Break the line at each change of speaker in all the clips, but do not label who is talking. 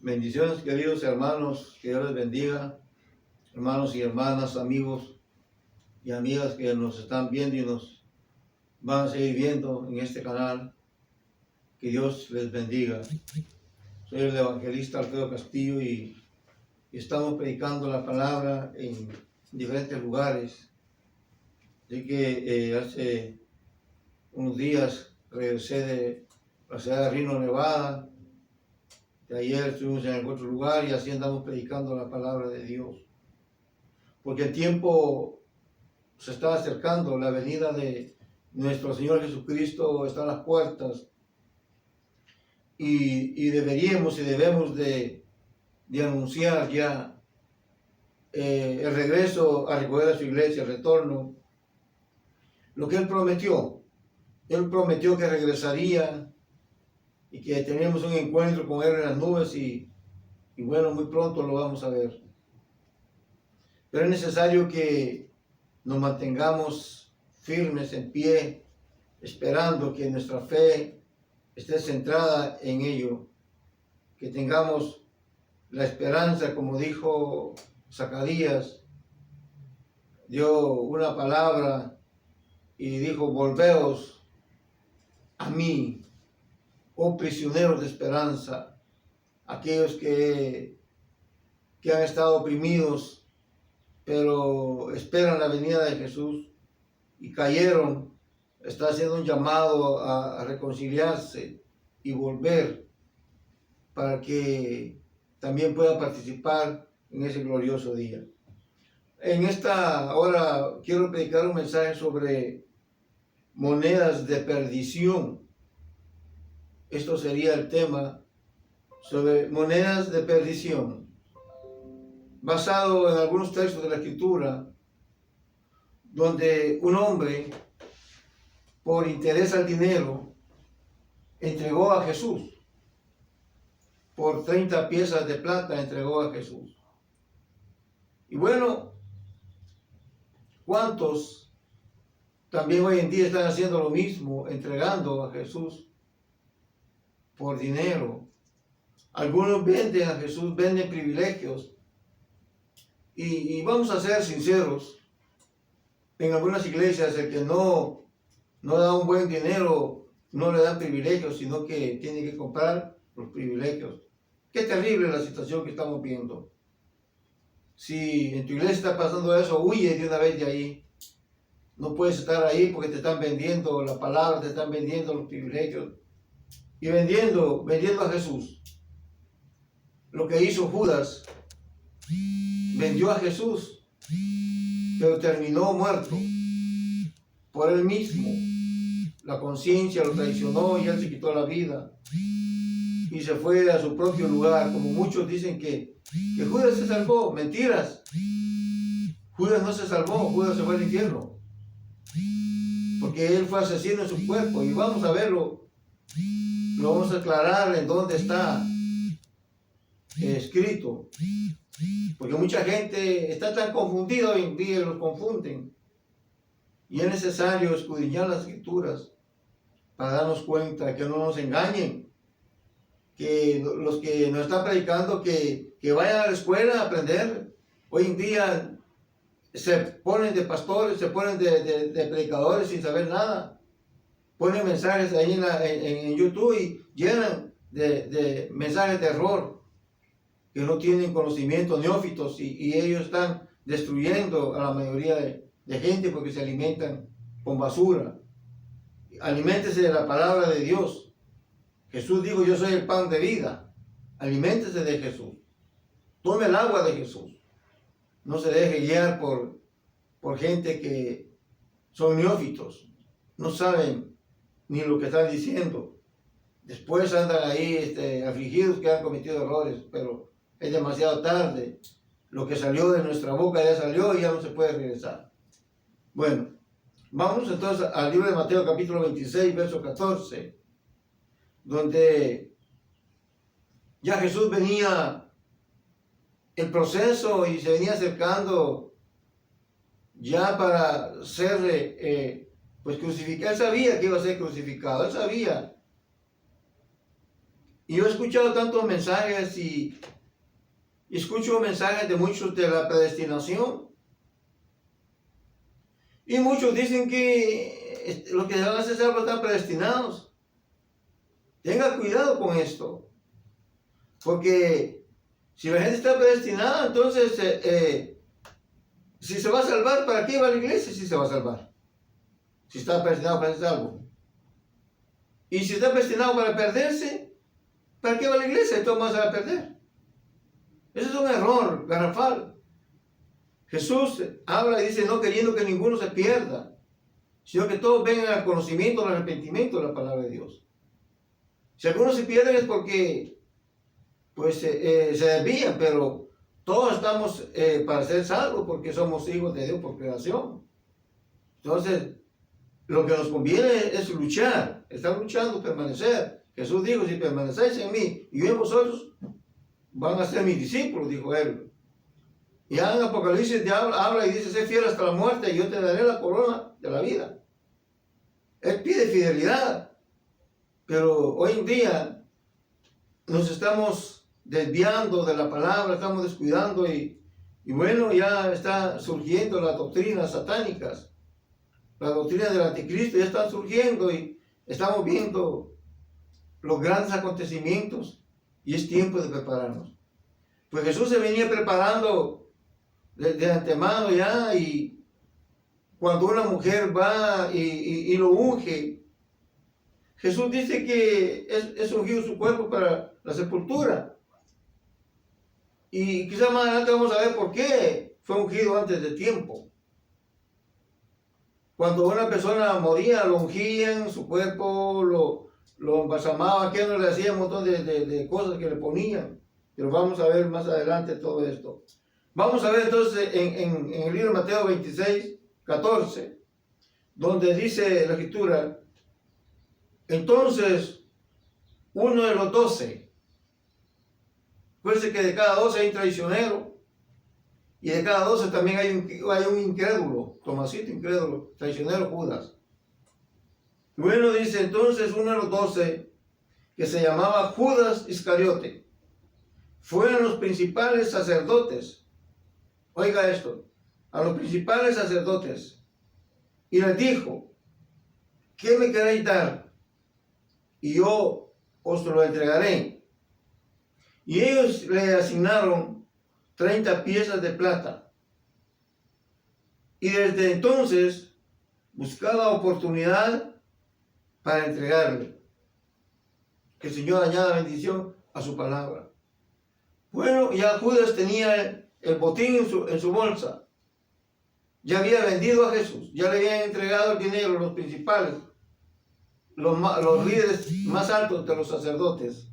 Bendiciones, queridos hermanos, que Dios les bendiga, hermanos y hermanas, amigos y amigas que nos están viendo y nos van a seguir viendo en este canal. Que Dios les bendiga. Soy el evangelista Alfredo Castillo y estamos predicando la palabra en diferentes lugares. Así que hace unos días regresé de la ciudad de Reno, Nevada. De ayer estuvimos en otro lugar y así andamos predicando la palabra de Dios. Porque el tiempo se está acercando, la venida de nuestro Señor Jesucristo está a las puertas. Y deberíamos y debemos de anunciar ya el regreso a recoger a su iglesia, el retorno. Lo que Él prometió que regresaría y que tenemos un encuentro con Él en las nubes y bueno, muy pronto lo vamos a ver. Pero es necesario que nos mantengamos firmes en pie, esperando que nuestra fe esté centrada en ello, que tengamos la esperanza, como dijo Zacarías, dio una palabra y dijo: volveos a mí, oh prisioneros de esperanza, aquellos que han estado oprimidos, pero esperan la venida de Jesús y cayeron. Está haciendo un llamado a reconciliarse y volver para que también pueda participar en ese glorioso día. En esta hora quiero predicar un mensaje sobre monedas de perdición. Esto sería el tema, sobre monedas de perdición, basado en algunos textos de la Escritura, donde un hombre, por interés al dinero, entregó a Jesús. Por 30 piezas de plata entregó a Jesús. Y bueno, ¿cuántos también hoy en día están haciendo lo mismo, entregando a Jesús por dinero? Algunos venden a Jesús, venden privilegios. Y vamos a ser sinceros, en algunas iglesias el que no da un buen dinero no le dan privilegios, sino que tiene que comprar los privilegios. Qué terrible la situación que estamos viendo. Si en tu iglesia está pasando eso, huye de una vez de ahí. No puedes estar ahí porque te están vendiendo la palabra, te están vendiendo los privilegios y vendiendo a Jesús. Lo que hizo Judas, vendió a Jesús, pero terminó muerto por él mismo. La conciencia lo traicionó y él se quitó la vida y se fue a su propio lugar. Como muchos dicen que Judas se salvó. Mentiras. Judas no se salvó, Judas se fue al infierno, porque él fue asesino en su cuerpo. Y vamos a verlo, lo vamos a aclarar en dónde está escrito, porque mucha gente está tan confundida hoy en día, los confunden, y es necesario escudriñar las Escrituras para darnos cuenta, que no nos engañen, que los que nos están predicando que vayan a la escuela a aprender. Hoy en día se ponen de pastores, se ponen de predicadores sin saber nada, ponen mensajes ahí en YouTube y llenan de mensajes de error, que no tienen conocimiento, neófitos, y ellos están destruyendo a la mayoría de gente porque se alimentan con basura. Aliméntese de la palabra de Dios. Jesús dijo: yo soy el pan de vida. Aliméntese de Jesús. Tome el agua de Jesús. No se deje guiar por gente que son neófitos. No saben ni lo que están diciendo. Después andan ahí afligidos que han cometido errores, pero es demasiado tarde. Lo que salió de nuestra boca ya salió y ya no se puede regresar. Bueno, vamos entonces al libro de Mateo capítulo 26, verso 14, donde ya Jesús venía el proceso y se venía acercando ya para ser pues crucificado. Él sabía que iba a ser crucificado, él sabía Y yo he escuchado tantos mensajes y escucho mensajes de muchos de la predestinación. Y muchos dicen que los que se van a hacer salvos están predestinados. Tenga cuidado con esto. Porque si la gente está predestinada, entonces, si se va a salvar, ¿para qué va a la iglesia si se va a salvar? Si está predestinado para ser salvo. Y si está predestinado para perderse, ¿para qué va a la iglesia? Entonces más se va a perder. Eso es un error garrafal. Jesús habla y dice, no queriendo que ninguno se pierda, sino que todos vengan al conocimiento, al arrepentimiento de la palabra de Dios. Si algunos se pierden es porque pues, se desvían, pero todos estamos para ser salvos porque somos hijos de Dios por creación. Entonces, lo que nos conviene es luchar, estar luchando, permanecer. Jesús dijo, si permanecéis en mí y yo en vosotros, van a ser mis discípulos, dijo él. Y en Apocalipsis habla y dice, sé fiel hasta la muerte y yo te daré la corona de la vida. Él pide fidelidad, pero hoy en día nos estamos desviando de la palabra, estamos descuidando y bueno, ya está surgiendo las doctrinas satánicas, las doctrinas del anticristo ya están surgiendo y estamos viendo los grandes acontecimientos y es tiempo de prepararnos. Pues Jesús se venía preparando de antemano ya, y cuando una mujer va y lo unge, Jesús dice que es ungido su cuerpo para la sepultura. Y quizás más adelante vamos a ver por qué fue ungido antes de tiempo. Cuando una persona moría, lo ungían, su cuerpo lo embalsamaban, que no le hacían un montón de cosas que le ponían. Pero vamos a ver más adelante todo esto. Vamos a ver entonces en el libro de Mateo 26, 14, donde dice la escritura, entonces uno de los 12, acuérdense que de cada 12 hay un traicionero, y de cada 12 también hay un incrédulo, Tomasito incrédulo, traicionero Judas. Bueno, dice entonces uno de los 12, que se llamaba Judas Iscariote, fueron los principales sacerdotes. Oiga esto, a los principales sacerdotes, y les dijo, ¿qué me queréis dar? Y yo os lo entregaré. Y ellos le asignaron 30 piezas de plata. Y desde entonces buscaba oportunidad para entregarle. Que el Señor añada bendición a su palabra. Bueno, ya Judas tenía el botín en su bolsa. Ya había vendido a Jesús. Ya le habían entregado el dinero los principales, los líderes más altos de los sacerdotes.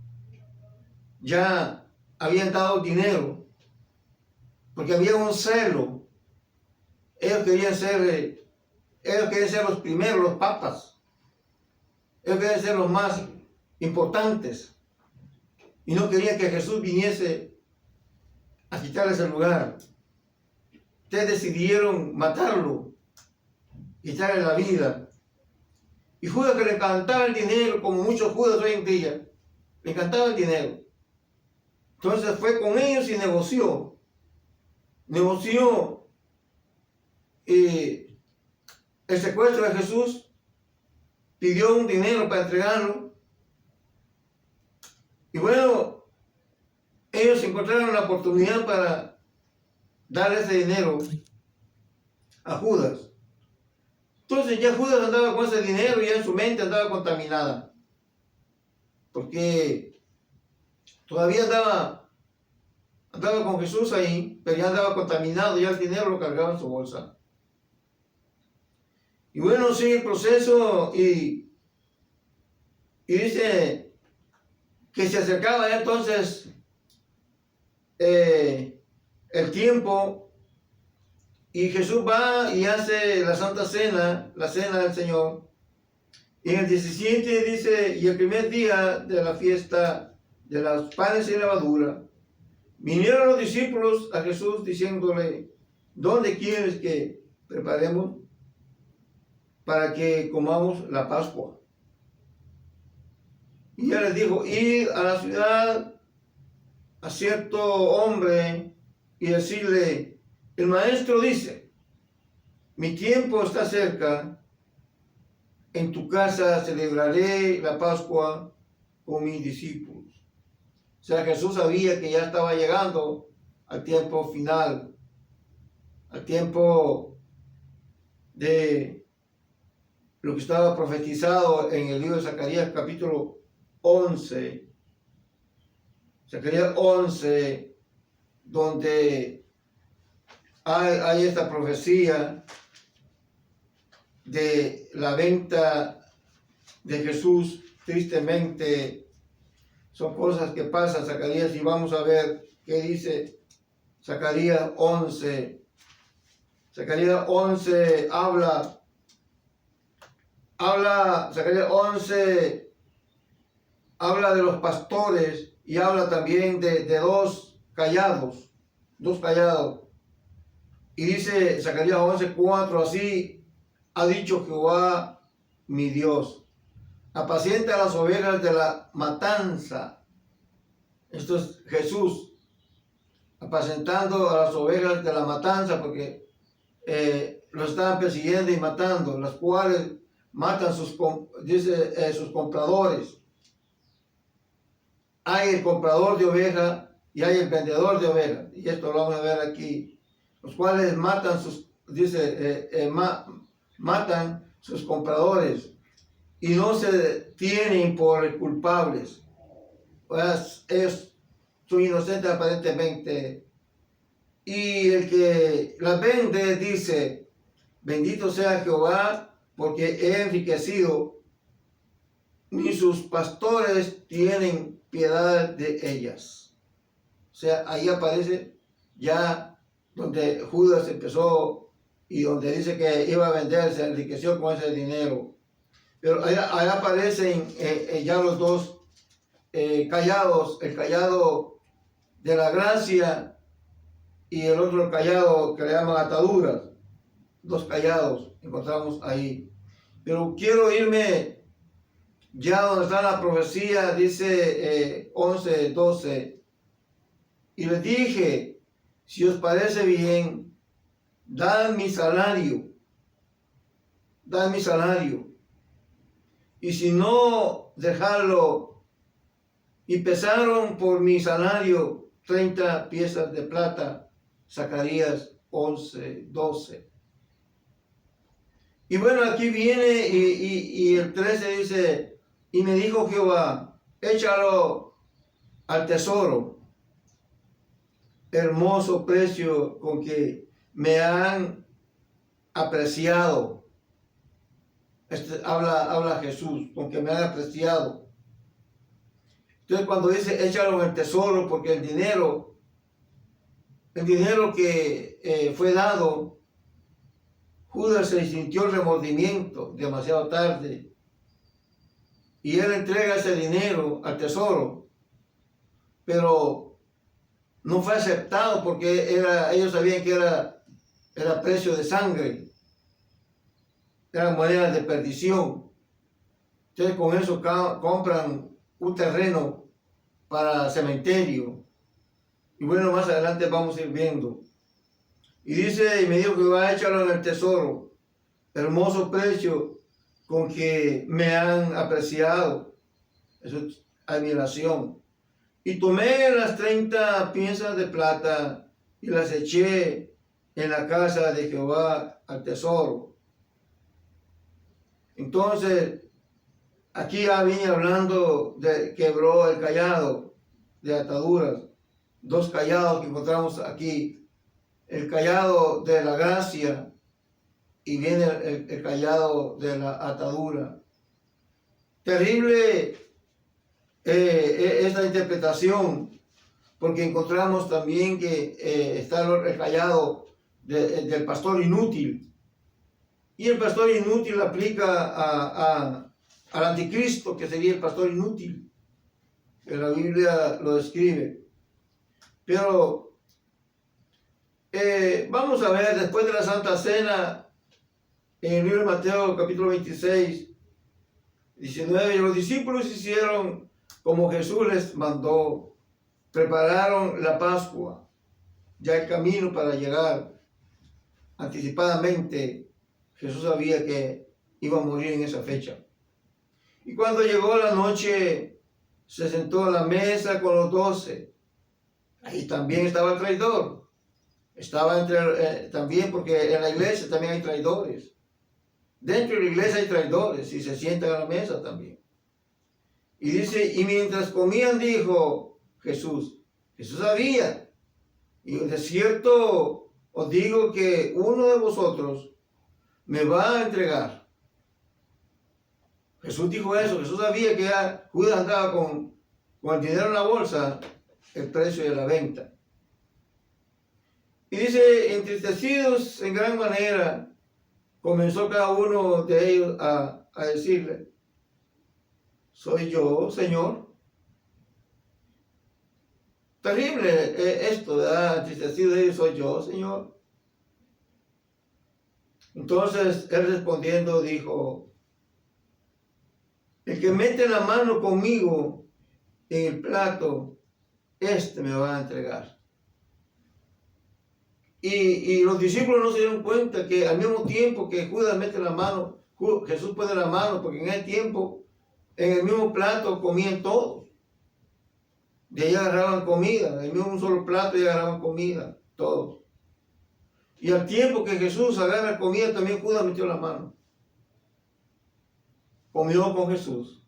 Ya habían dado dinero. Porque había un celo. Ellos querían ser los primeros, los papas. Ellos querían ser los más importantes. Y no querían que Jesús viniese a quitarles el lugar. Ustedes decidieron matarlo, quitarle la vida. Y Judas, que le encantaba el dinero, como muchos Judas hoy en día, le encantaba el dinero. Entonces fue con ellos y negoció el secuestro de Jesús, pidió un dinero para entregarlo. Y bueno, ellos encontraron la oportunidad para darle ese dinero a Judas. Entonces ya Judas andaba con ese dinero y ya en su mente andaba contaminada. Porque todavía andaba con Jesús ahí, pero ya andaba contaminado, ya el dinero lo cargaba en su bolsa. Y bueno, sigue el proceso y dice que se acercaba ya entonces el tiempo, y Jesús va y hace la Santa Cena, la Cena del Señor. Y en el 17 dice, y el primer día de la fiesta de las panes sin levadura, vinieron los discípulos a Jesús diciéndole, ¿dónde quieres que preparemos para que comamos la Pascua? Y él les dijo, id a la ciudad a cierto hombre y decirle, el maestro dice, mi tiempo está cerca, en tu casa celebraré la Pascua con mis discípulos. O sea, Jesús sabía que ya estaba llegando al tiempo final, al tiempo de lo que estaba profetizado en el libro de Zacarías capítulo 11. Zacarías 11, donde hay esta profecía de la venta de Jesús. Tristemente son cosas que pasan, Zacarías, y vamos a ver qué dice Zacarías 11. Zacarías 11 Zacarías 11 habla de los pastores y habla también de dos callados. Y dice Zacarías 11:4, así ha dicho Jehová mi Dios, apacienta las ovejas de la matanza. Esto es Jesús apacentando a las ovejas de la matanza, porque los estaban persiguiendo y matando, las cuales matan sus compradores. Hay el comprador de ovejas y hay el vendedor de ovejas, y esto lo vamos a ver aquí, los cuales matan matan sus compradores y no se tienen por culpables, pues ellos son inocentes aparentemente. Y el que las vende dice, bendito sea Jehová, porque he enriquecido, ni sus pastores tienen piedad de ellas. O sea, ahí aparece ya donde Judas empezó y donde dice que iba a vender, se enriqueció con ese dinero. Pero ahí aparecen ya los dos callados, el callado de la gracia y el otro callado que le llaman ataduras. Dos callados encontramos ahí. Pero quiero irme ya donde está la profecía, dice 11:12. Y les dije, si os parece bien, dad mi salario. Y si no, dejadlo. Y pesaron por mi salario 30 piezas de plata. Zacarías 11:12. Y bueno, aquí viene y el 13 dice, y me dijo Jehová, échalo al tesoro, hermoso precio con que me han apreciado. Habla Jesús, con que me han apreciado. Entonces cuando dice échalo en el tesoro, porque el dinero que fue dado, Judas se sintió remordimiento demasiado tarde y él entrega ese dinero al tesoro, pero no fue aceptado porque ellos sabían que era precio de sangre, era moneda de perdición. Entonces con eso compran un terreno para cementerio. Y bueno, más adelante vamos a ir viendo. Y dice, y me dijo que va a echarlo en el tesoro, hermoso precio con que me han apreciado. Eso es admiración. Y tomé las 30 piezas de plata y las eché en la casa de Jehová al tesoro. Entonces, aquí ya viene hablando de quebró el callado de ataduras. Dos callados que encontramos aquí. El callado de la gracia y viene el callado de la atadura. Terrible esta interpretación, porque encontramos también que está el callado del pastor inútil. Y el pastor inútil aplica al anticristo, que sería el pastor inútil, que la Biblia lo describe. Pero vamos a ver, después de la Santa Cena, en el libro de Mateo capítulo 26, 19, y los discípulos hicieron como Jesús les mandó, prepararon la Pascua, ya el camino para llegar. Anticipadamente, Jesús sabía que iba a morir en esa fecha. Y cuando llegó la noche, se sentó a la mesa con los 12. Ahí también estaba el traidor. Estaba también, porque en la iglesia también hay traidores. Dentro de la iglesia hay traidores y se sientan a la mesa también. Y dice, y mientras comían dijo Jesús sabía, y de cierto os digo que uno de vosotros me va a entregar. Jesús dijo eso. Jesús sabía que Judas andaba con el dinero en la bolsa, el precio de la venta. Y dice, entristecidos en gran manera, comenzó cada uno de ellos a decirle, ¿soy yo, Señor? Terrible esto, ¿verdad? Entristecido de ellos, ¿soy yo, Señor? Entonces él respondiendo dijo, el que mete la mano conmigo en el plato, este me va a entregar. Y los discípulos no se dieron cuenta que al mismo tiempo que Judas mete la mano, Jesús pone la mano, porque en ese tiempo, en el mismo plato comían todos. De ahí agarraban comida, en el mismo un solo plato y agarraban comida, todos. Y al tiempo que Jesús agarra comida, también Judas metió la mano. Comió con Jesús,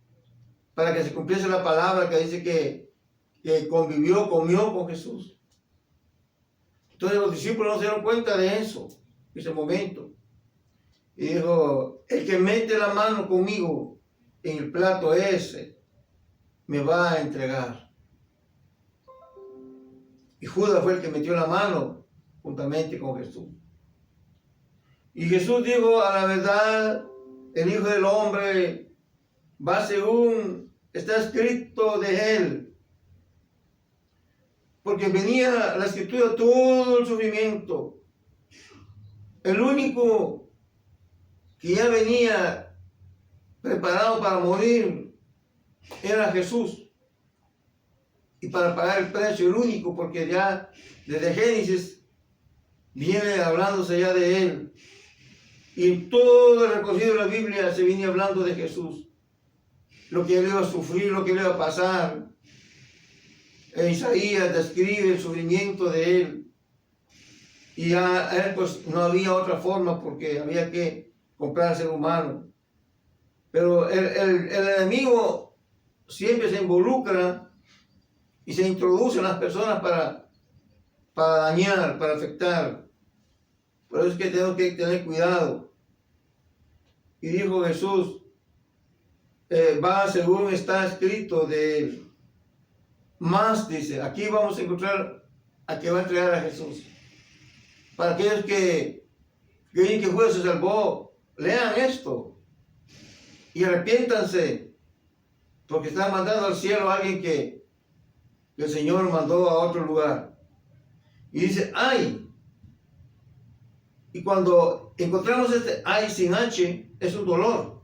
para que se cumpliese la palabra que dice que comió con Jesús. Entonces los discípulos no se dieron cuenta de eso, en ese momento. Y dijo, el que mete la mano conmigo en el plato ese, me va a entregar. Y Judas fue el que metió la mano juntamente con Jesús. Y Jesús dijo, a la verdad, el Hijo del Hombre va según está escrito de él. Porque venía la escritura todo el sufrimiento. El único que ya venía preparado para morir era Jesús. Y para pagar el precio, el único, porque ya desde Génesis viene hablándose ya de él. Y en todo el recorrido de la Biblia se viene hablando de Jesús. Lo que él iba a sufrir, lo que le iba a pasar. Isaías describe el sufrimiento de él. Y a él pues no había otra forma porque había que comprar al ser humano. Pero el enemigo siempre se involucra y se introduce en las personas para dañar, para afectar. Por eso es que tenemos que tener cuidado. Y dijo Jesús, va según está escrito de él. Más dice, aquí vamos a encontrar a que va a entregar a Jesús. Para aquellos que creen que Judas se salvó, lean esto y arrepiéntanse, porque están mandando al cielo a alguien que el Señor mandó a otro lugar. Y dice, ay. Y cuando encontramos este ay sin H, es un dolor.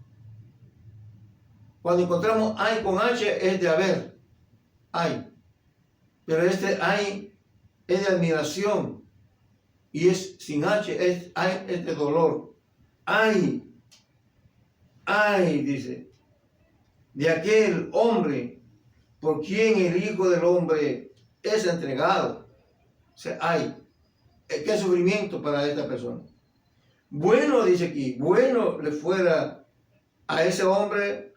Cuando encontramos ay con H, es de haber. Ay. Pero este ay es de admiración. Y es sin H, es de dolor. Ay. Ay, dice. De aquel hombre por quien el Hijo del Hombre es entregado. O sea, ay. Qué sufrimiento para esta persona. Bueno, dice aquí, bueno le fuera a ese hombre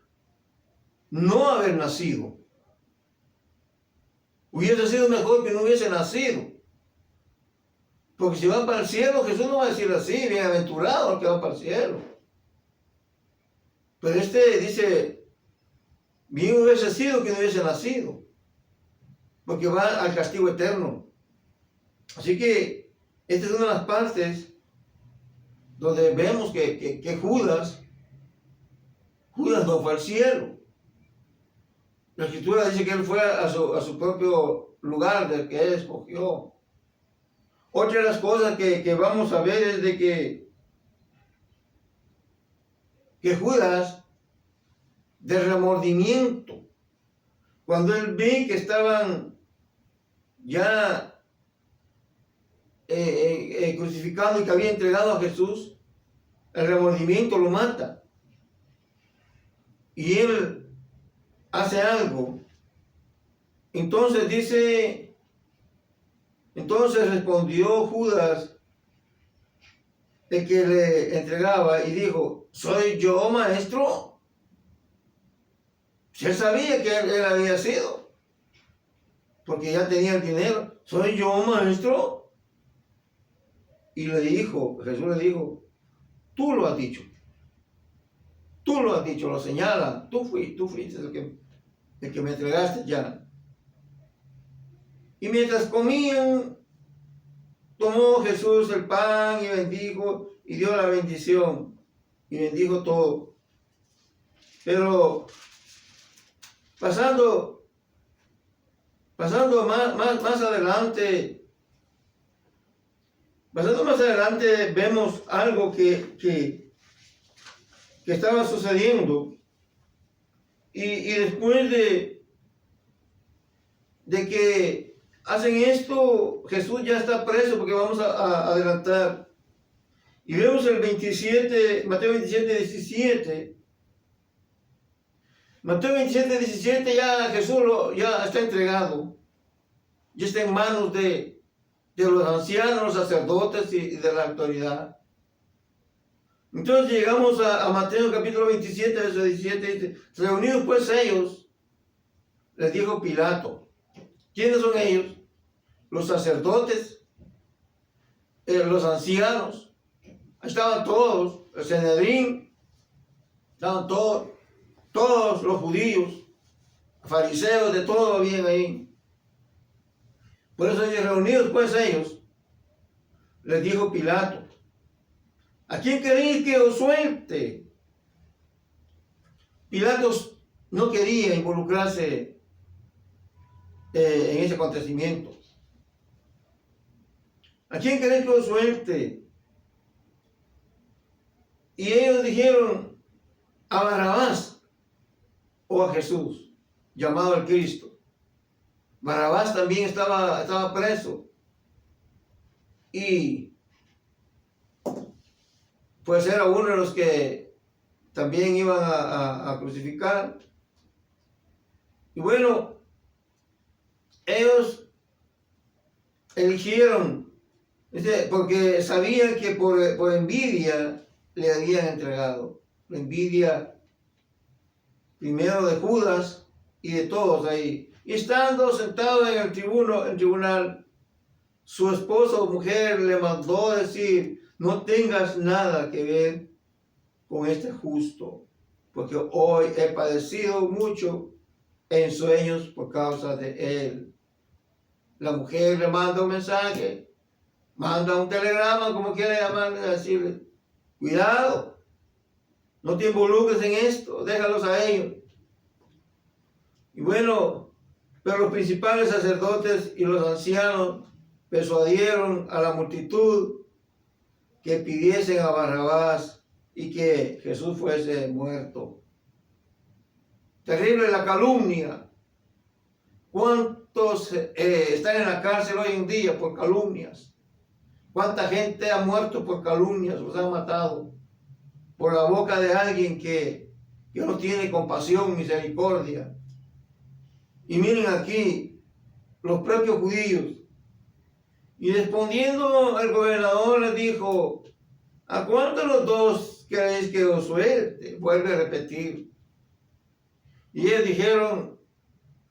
no haber nacido. Hubiese sido mejor que no hubiese nacido. Porque si van para el cielo, Jesús no va a decir así, bienaventurado el que va para el cielo. Pero este dice, bien hubiese sido que no hubiese nacido. Porque va al castigo eterno. Así que esta es una de las partes donde vemos que Judas no fue al cielo. La Escritura dice que él fue a su propio lugar del que él escogió. Otra de las cosas que vamos a ver es de que Judas de remordimiento. Cuando él ve que estaban ya crucificado y que había entregado a Jesús, el remordimiento lo mata. Y él hace algo. Entonces dice, entonces respondió Judas, el que le entregaba, y dijo, ¿soy yo, maestro? Si él sabía que él había sido, porque ya tenía el dinero. ¿Soy yo, maestro? Y le dijo, Jesús le dijo, tú lo has dicho. Tú lo has dicho, lo señala. Tú fuiste el que me entregaste ya. Y mientras comían, tomó Jesús el pan y bendijo y dio la bendición y bendijo todo. Pero pasando más adelante, vemos algo que estaba sucediendo. Y después de que hacen esto, Jesús ya está preso, porque vamos a adelantar. Y vemos el 27, Mateo 27, 17. Mateo 27, 17 ya Jesús ya está entregado. Ya está en manos de los ancianos, los sacerdotes y de la autoridad. Entonces llegamos a Mateo capítulo 27, verso 17, dice, reunidos pues ellos, les dijo Pilato. ¿Quiénes son ellos? Los sacerdotes, los ancianos, estaban todos, el Sanedrín, estaban todos los judíos, fariseos, de todo bien ahí. Por eso reunidos pues ellos, les dijo Pilato, ¿a quién queréis que os suelte? Pilatos no quería involucrarse en ese acontecimiento. ¿A quién queréis que os suelte? Y ellos dijeron, a Barrabás o a Jesús, llamado el Cristo. Barrabás también estaba preso. Y pues era uno de los que también iban a crucificar. Y bueno, ellos eligieron, porque sabían que por envidia le habían entregado. La envidia primero de Judas y de todos ahí. Y estando sentado en el tribunal, su esposa o mujer le mandó decir, no tengas nada que ver con este justo, porque hoy he padecido mucho en sueños por causa de él. La mujer le manda un mensaje, manda un telegrama, como quiera llamarle, decirle, cuidado, no te involucres en esto, déjalos a ellos. Y bueno, pero los principales sacerdotes y los ancianos persuadieron a la multitud que pidiesen a Barrabás y que Jesús fuese muerto. Terrible la calumnia. ¿Cuántos están en la cárcel hoy en día por calumnias? ¿Cuánta gente ha muerto por calumnias? Los han matado por la boca de alguien que no tiene compasión, misericordia. Y miren aquí, los propios judíos. Y respondiendo el gobernador les dijo, ¿a cuánto de los dos queréis que os suelte? Vuelve a repetir. Y ellos dijeron,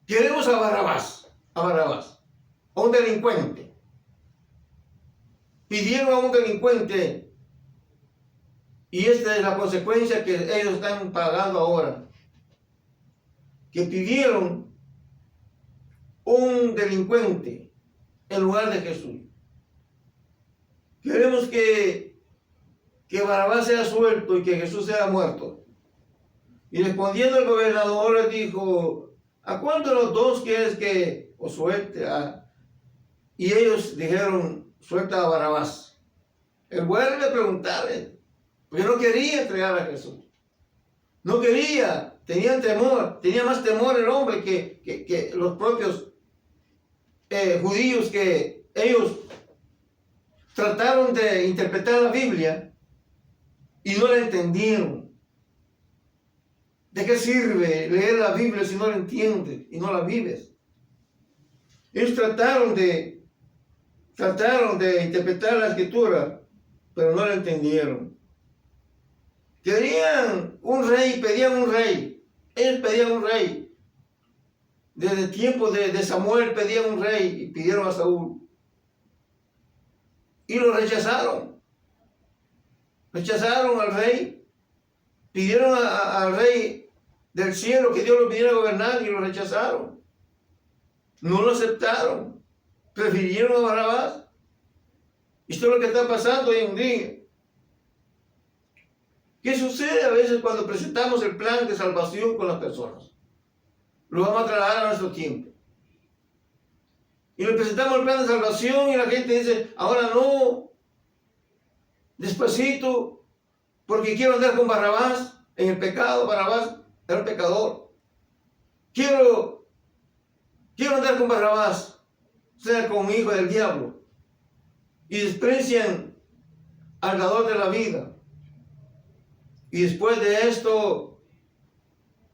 queremos a Barrabás, a un delincuente. Pidieron a un delincuente. Y esta es la consecuencia que ellos están pagando ahora. Que pidieron un delincuente en lugar de Jesús. Queremos que Barrabás sea suelto y que Jesús sea muerto. Y respondiendo el gobernador les dijo, ¿a cuánto de los dos quieres que os suelte? Y ellos dijeron, suelta a Barrabás. Él vuelve a preguntarle, porque no quería entregar a Jesús. No quería tenían temor, tenía más temor el hombre que los propios judíos, que ellos trataron de interpretar la Biblia y no la entendieron. ¿De qué sirve leer la Biblia si no la entiendes y no la vives? Ellos trataron de interpretar la Escritura, pero no la entendieron. Querían un rey, pedían un rey. Ellos pedían un rey. Desde el tiempo de Samuel pedían un rey y pidieron a Saúl. Y lo rechazaron. Rechazaron al rey. Pidieron al rey del cielo que Dios lo viniera a gobernar y lo rechazaron. No lo aceptaron. Prefirieron a Barrabás. Esto es lo que está pasando hoy en día. ¿Qué sucede a veces cuando presentamos el plan de salvación con las personas? Lo vamos a trasladar a nuestro tiempo. Y le presentamos el plan de salvación y la gente dice, ahora no, despacito, porque quiero andar con Barrabás en el pecado. Barrabás era un pecador. Quiero andar con Barrabás, o sea, con un hijo del diablo. Y desprecian al dador de la vida. Y después de esto,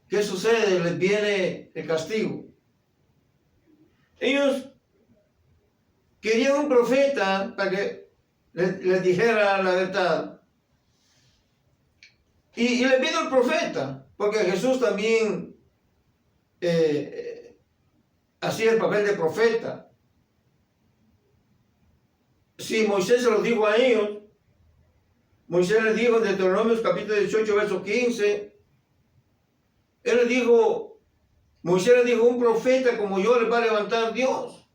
¿qué sucede? Les viene el castigo. Ellos querían un profeta para que les dijera la verdad. Y les vino el profeta, porque Jesús también hacía el papel de profeta. Si Moisés se lo dijo a ellos, Moisés les dijo en Deuteronomio capítulo 18, verso 15, Moisés les dijo, un profeta como yo les va a levantar Dios.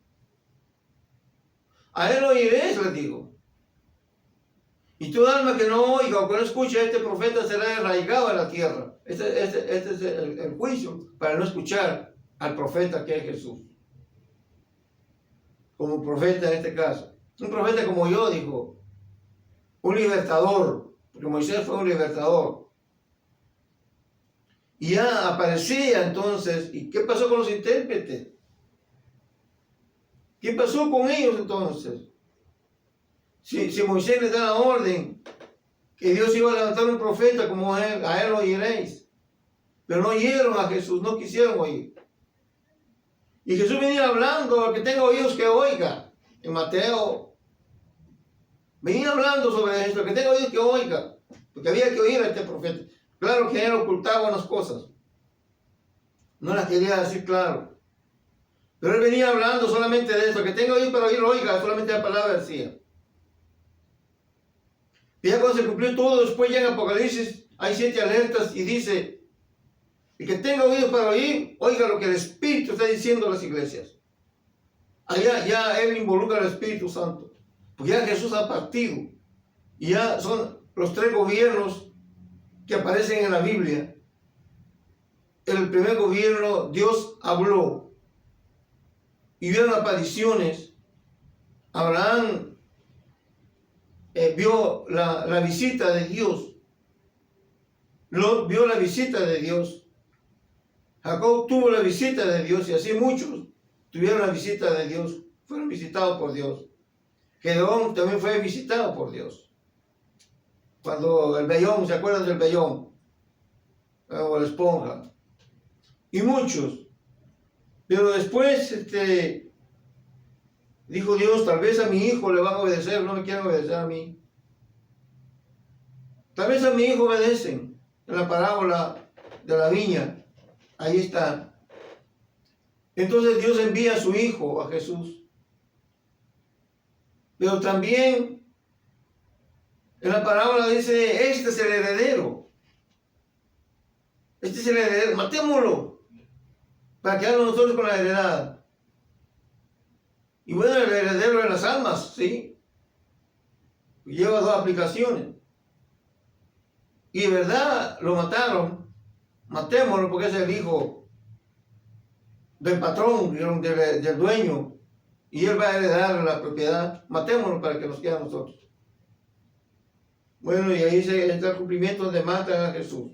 A él oiréis, les digo. Y toda alma que no oiga o que no escuche a este profeta será arraigado a la tierra. Este es el juicio para no escuchar al profeta que es Jesús. Como profeta en este caso. Un profeta como yo, dijo. Un libertador, porque Moisés fue un libertador. Y ya aparecía entonces. ¿Y qué pasó con los intérpretes? ¿Qué pasó con ellos entonces? Si Moisés les da la orden que Dios iba a levantar un profeta como él, a él lo oiréis. Pero no oyeron a Jesús, no quisieron oír. Y Jesús venía hablando, al que tenga oídos que oiga. En Mateo venía hablando sobre esto, el que tenga oídos que oiga. Porque había que oír a este profeta. Claro que él ocultaba unas cosas. No las quería decir claro. Pero él venía hablando solamente de eso. El que tenga oídos para oír, oiga. Solamente la palabra decía. Y ya cuando se cumplió todo, después ya en Apocalipsis hay 7 alertas y dice, el que tenga oídos para oír, oiga lo que el Espíritu está diciendo a las iglesias. Allá ya él involucra al Espíritu Santo. Porque ya Jesús ha partido. Y ya son los 3 gobiernos que aparecen en la Biblia. El primer gobierno, Dios habló. Y vieron apariciones. Abraham vio la visita de Dios. Lot vio la visita de Dios. Jacob tuvo la visita de Dios y así muchos tuvieron la visita de Dios. Fueron visitados por Dios. Gedeón también fue visitado por Dios. Cuando el vellón, ¿se acuerdan del vellón? O la esponja. Y muchos. Pero después dijo Dios, tal vez a mi hijo le van a obedecer, no me quieren obedecer a mí. Tal vez a mi hijo obedecen. En la parábola de la viña, ahí está. Entonces Dios envía a su hijo, a Jesús. Pero también en la parábola dice, este es el heredero. Este es el heredero, matémoslo. Para quedarnos nosotros con la heredad. Y bueno, el heredero de las almas, ¿sí? Lleva 2 aplicaciones. Y de verdad lo mataron. Matémoslo porque es el hijo del patrón, del dueño. Y él va a heredar la propiedad. Matémoslo para que nos quede a nosotros. Bueno, y ahí está el cumplimiento donde matan a Jesús.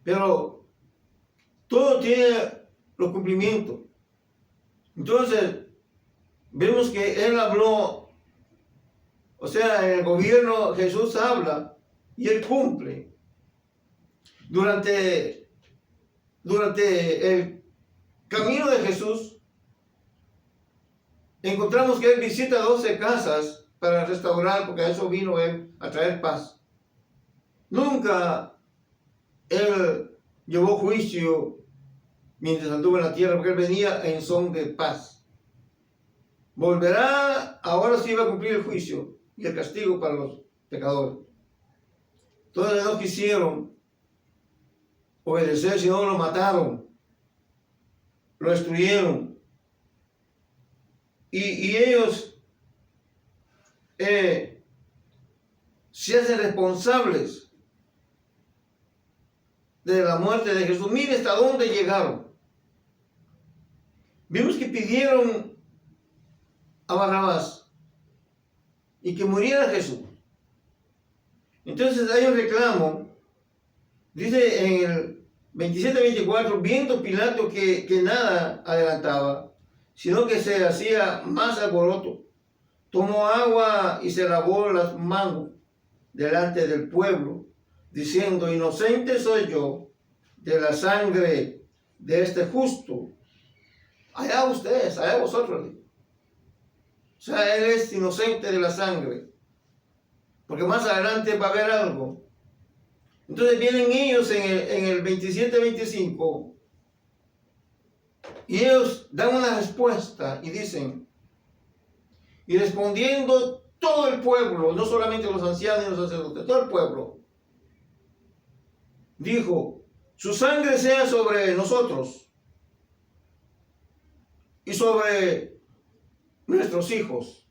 Pero todo tiene los cumplimientos. Entonces, vemos que él habló, o sea, en el gobierno Jesús habla y él cumple. Durante el camino de Jesús, encontramos que él visita 12 casas para restaurar, porque a eso vino él, a traer paz. Nunca él llevó juicio mientras anduvo en la tierra, porque él venía en son de paz. Volverá, ahora sí va a cumplir el juicio y el castigo para los pecadores. Entonces no quisieron obedecer, sino lo mataron, lo destruyeron. Y ellos se hacen responsables de la muerte de Jesús. Mire hasta dónde llegaron. Vimos que pidieron a Barrabás y que muriera Jesús. Entonces hay un reclamo. Dice en el 27-24, viendo Pilato que nada adelantaba, sino que se hacía más alboroto, tomó agua y se lavó las manos delante del pueblo, diciendo: inocente soy yo de la sangre de este justo. Allá ustedes, allá vosotros. O sea, él es inocente de la sangre, porque más adelante va a haber algo. Entonces vienen ellos en el 27-25 y ellos dan una respuesta y dicen: y respondiendo todo el pueblo, no solamente los ancianos y los sacerdotes, todo el pueblo, dijo: su sangre sea sobre nosotros y sobre nuestros hijos.